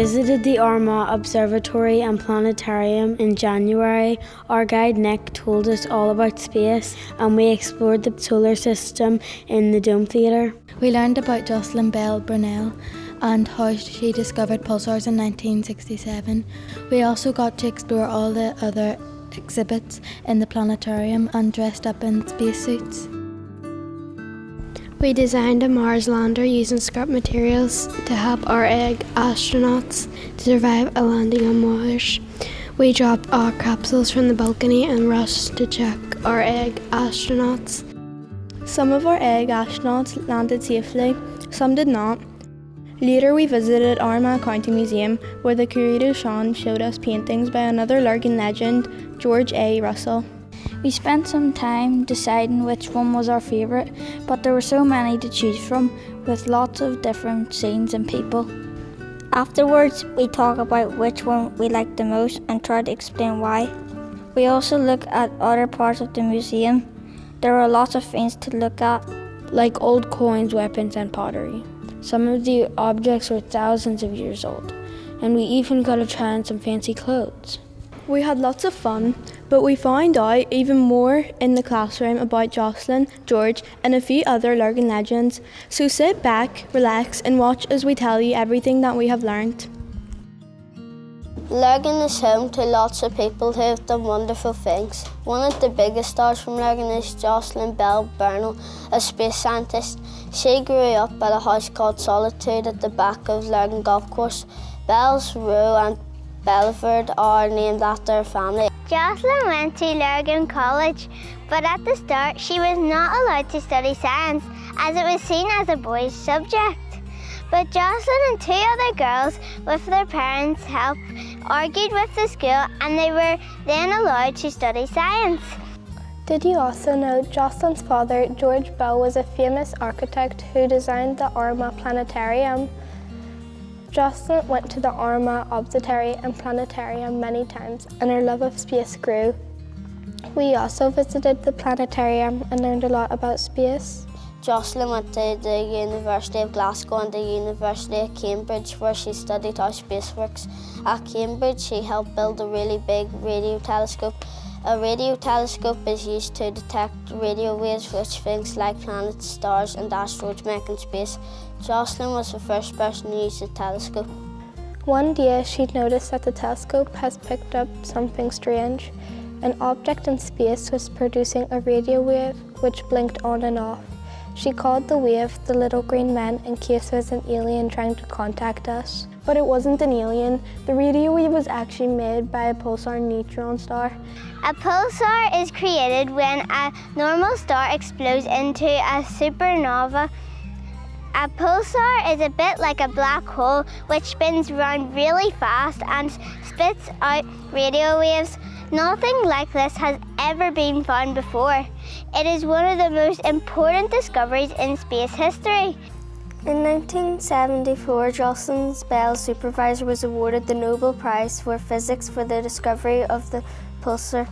visited the Armagh Observatory and Planetarium in January. Our guide Nick told us all about space and we explored the solar system in the Dome Theatre. We learned about Jocelyn Bell Burnell and how she discovered pulsars in 1967. We also got to explore all the other exhibits in the planetarium and dressed up in spacesuits. We designed a Mars lander using scrap materials to help our egg astronauts to survive a landing on Mars. We dropped our capsules from the balcony and rushed to check our egg astronauts. Some of our egg astronauts landed safely, some did not. Later we visited Armagh County Museum where the curator Sean showed us paintings by another Lurgan legend, George A. Russell. We spent some time deciding which one was our favourite, but there were so many to choose from, with lots of different scenes and people. Afterwards, we talk about which one we liked the most and try to explain why. We also look at other parts of the museum. There are lots of things to look at, like old coins, weapons and pottery. Some of the objects were thousands of years old, and we even got to try on some fancy clothes. We had lots of fun, but we found out even more in the classroom about Jocelyn, George and a few other Lurgan legends. So sit back, relax and watch as we tell you everything that we have learned. Lurgan is home to lots of people who have done wonderful things. One of the biggest stars from Lurgan is Jocelyn Bell Burnell, a space scientist. She grew up at a house called Solitude at the back of Lurgan Golf Course. Bell's Row and Belford are named after her family. Jocelyn went to Lurgan College, but at the start she was not allowed to study science as it was seen as a boys' subject. But Jocelyn and two other girls, with their parents' help, argued with the school and they were then allowed to study science. Did you also know Jocelyn's father, George Bell, was a famous architect who designed the Armagh Planetarium? Jocelyn went to the Armagh Observatory and Planetarium many times and her love of space grew. We also visited the planetarium and learned a lot about space. Jocelyn went to the University of Glasgow and the University of Cambridge where she studied how space works. At Cambridge she helped build a really big radio telescope. A radio telescope is used to detect radio waves which things like planets, stars and asteroids make in space. Jocelyn was the first person to use the telescope. One day she noticed that the telescope has picked up something strange. An object in space was producing a radio wave which blinked on and off. She called the wave the Little Green Men in case it was an alien trying to contact us. But it wasn't an alien. The radio wave was actually made by a pulsar neutron star. A pulsar is created when a normal star explodes into a supernova. A pulsar is a bit like a black hole which spins around really fast and spits out radio waves. Nothing like this has ever been found before. It is one of the most important discoveries in space history. In 1974, Jocelyn Bell's supervisor was awarded the Nobel Prize for Physics for the discovery of the pulsar.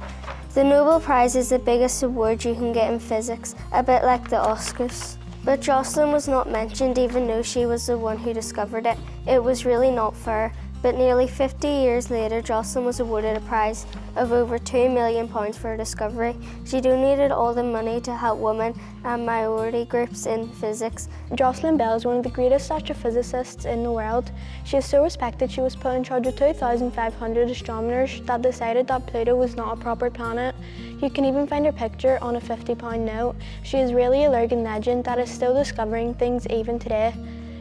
The Nobel Prize is the biggest award you can get in physics, a bit like the Oscars. But Jocelyn was not mentioned even though she was the one who discovered it. It was really not fair. But nearly 50 years later, Jocelyn was awarded a prize of over £2 million for her discovery. She donated all the money to help women and minority groups in physics. Jocelyn Bell is one of the greatest astrophysicists in the world. She is so respected she was put in charge of 2,500 astronomers that decided that Pluto was not a proper planet. You can even find her picture on a £50 note. She is really a Lurgan legend that is still discovering things even today.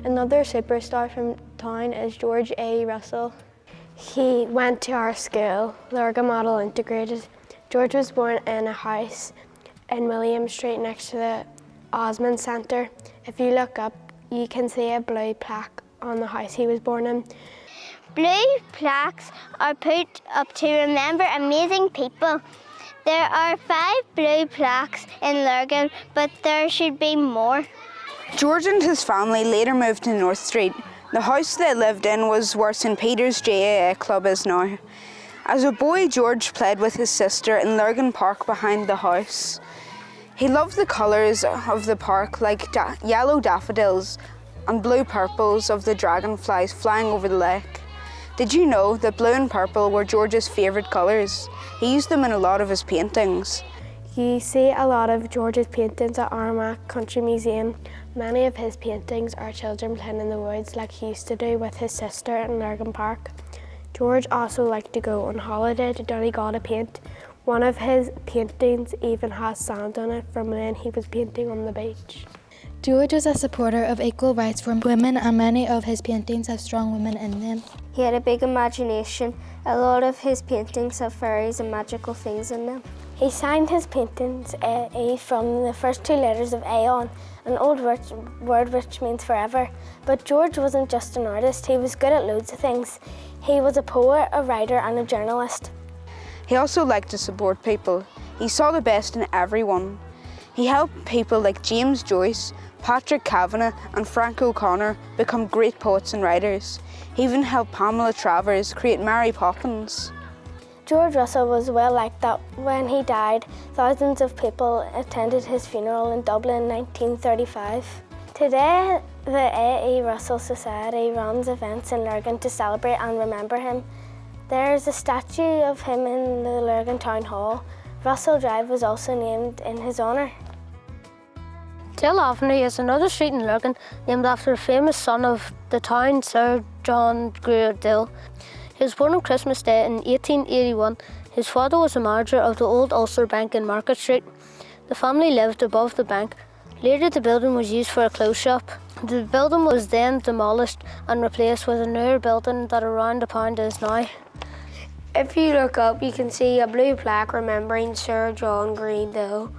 Another superstar from town is George A. Russell. He went to our school, Lurgan Model Integrated. George was born in a house in William Street next to the Osmond Centre. If you look up, you can see a blue plaque on the house he was born in. Blue plaques are put up to remember amazing people. There are 5 blue plaques in Lurgan, but there should be more. George and his family later moved to North Street. The house they lived in was where St Peter's GAA club is now. As a boy, George played with his sister in Lurgan Park behind the house. He loved the colours of the park, like yellow daffodils and blue purples of the dragonflies flying over the lake. Did you know that blue and purple were George's favourite colours? He used them in a lot of his paintings. You see a lot of George's paintings at Armagh Country Museum. Many of his paintings are children playing in the woods like he used to do with his sister in Lurgan Park. George also liked to go on holiday to Donegal to paint. One of his paintings even has sand on it from when he was painting on the beach. George was a supporter of equal rights for women, and many of his paintings have strong women in them. He had a big imagination. A lot of his paintings have fairies and magical things in them. He signed his paintings A from the first two letters of Aeon, an old word which means forever. But George wasn't just an artist, he was good at loads of things. He was a poet, a writer and a journalist. He also liked to support people. He saw the best in everyone. He helped people like James Joyce, Patrick Kavanagh and Frank O'Connor become great poets and writers. He even helped Pamela Travers create Mary Poppins. George Russell was well liked that when he died, thousands of people attended his funeral in Dublin in 1935. Today, the A.E. Russell Society runs events in Lurgan to celebrate and remember him. There's a statue of him in the Lurgan Town Hall. Russell Drive was also named in his honour. Dill Avenue is another street in Lurgan named after a famous son of the town, Sir John Greer Dill. He was born on Christmas Day in 1881. His father was a manager of the old Ulster Bank in Market Street. The family lived above the bank. Later the building was used for a clothes shop. The building was then demolished and replaced with a newer building that around £1 is now. If you look up, you can see a blue plaque remembering Sir John Greer Dill.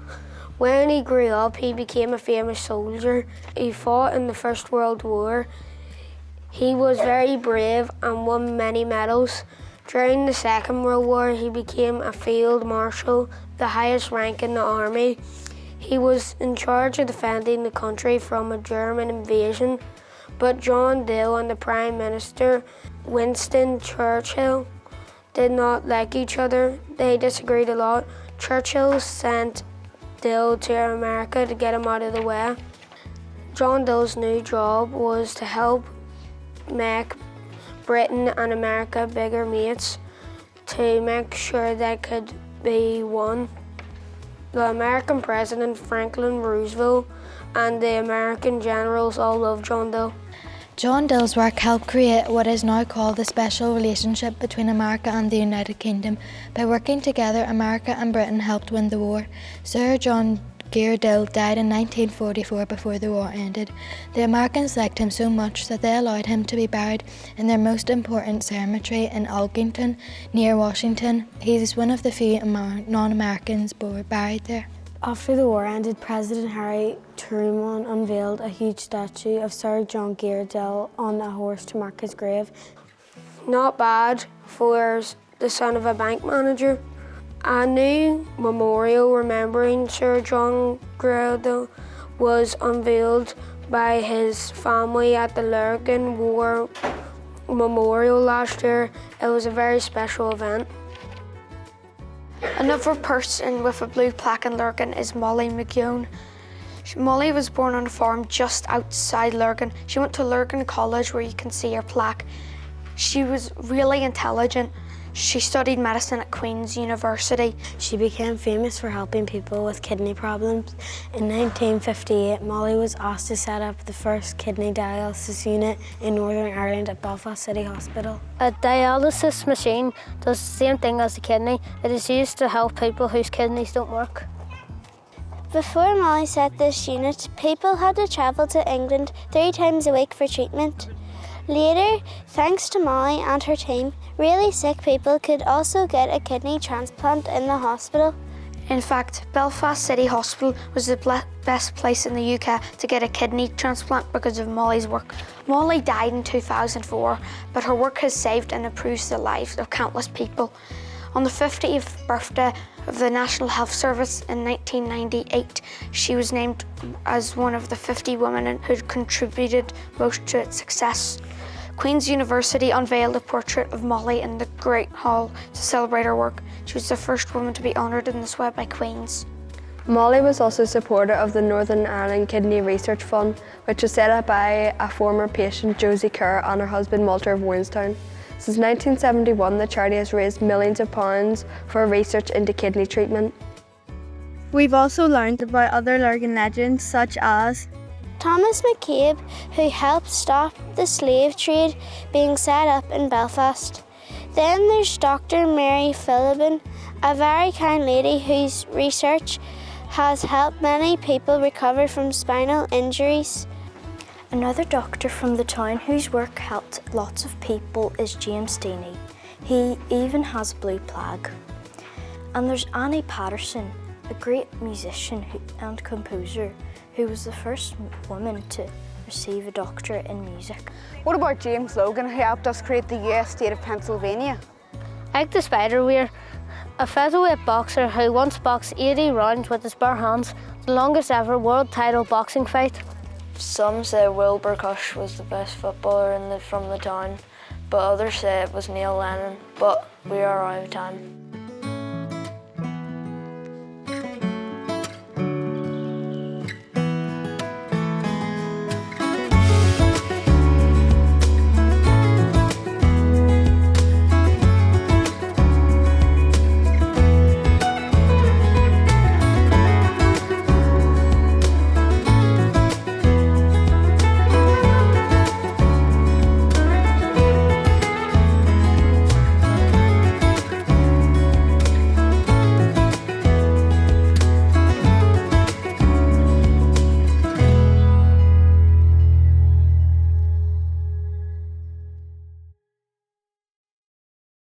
When he grew up, he became a famous soldier. He fought in the First World War. He was very brave and won many medals. During the Second World War, he became a field marshal, the highest rank in the army. He was in charge of defending the country from a German invasion. But John Dill and the Prime Minister, Winston Churchill, did not like each other. They disagreed a lot. Churchill sent Dill to America to get him out of the way. John Dill's new job was to help make Britain and America bigger mates to make sure they could be one. The American President Franklin Roosevelt and the American generals all loved John Dill. John Dill's work helped create what is now called the special relationship between America and the United Kingdom. By working together, America and Britain helped win the war. Sir John Greer Dill died in 1944 before the war ended. The Americans liked him so much that they allowed him to be buried in their most important cemetery in Alkington, near Washington. He is one of the few non-Americans buried there. After the war ended, President Harry Truman unveiled a huge statue of Sir John Greer Dill on a horse to mark his grave. Not bad for the son of a bank manager. A new memorial remembering Sir John Greer Dill was unveiled by his family at the Lurgan War Memorial last year. It was a very special event. Another person with a blue plaque in Lurgan is Mollie McGeown. Mollie was born on a farm just outside Lurgan. She went to Lurgan College, where you can see her plaque. She was really intelligent. She studied medicine at Queen's University. She became famous for helping people with kidney problems. In 1958, Mollie was asked to set up the first kidney dialysis unit in Northern Ireland at Belfast City Hospital. A dialysis machine does the same thing as the kidney. It is used to help people whose kidneys don't work. Before Mollie set this unit, people had to travel to England 3 times a week for treatment. Later, thanks to Mollie and her team, really sick people could also get a kidney transplant in the hospital. In fact, Belfast City Hospital was the best place in the UK to get a kidney transplant because of Mollie's work. Mollie died in 2004, but her work has saved and improved the lives of countless people. On the 50th birthday of the National Health Service in 1998, she was named as one of the 50 women who contributed most to its success. Queen's University unveiled a portrait of Mollie in the Great Hall to celebrate her work. She was the first woman to be honoured in this way by Queen's. Mollie was also a supporter of the Northern Ireland Kidney Research Fund, which was set up by a former patient, Josie Kerr, and her husband, Walter of Warrenstown. Since 1971, the charity has raised millions of pounds for research into kidney treatment. We've also learned about other Lurgan legends such as Thomas McCabe, who helped stop the slave trade being set up in Belfast. Then there's Dr. Mary Philibin, a very kind lady whose research has helped many people recover from spinal injuries. Another doctor from the town whose work helped lots of people is James Deeney. He even has a blue plague. And there's Annie Patterson, a great musician and composer who was the first woman to receive a doctorate in music. What about James Logan, who helped us create the US state of Pennsylvania? Ike the Spider Weir, a featherweight boxer who once boxed 80 rounds with his bare hands, the longest ever world title boxing fight. Some say Wilbur Cush was the best footballer from the town, but others say it was Neil Lennon, but we are out of time.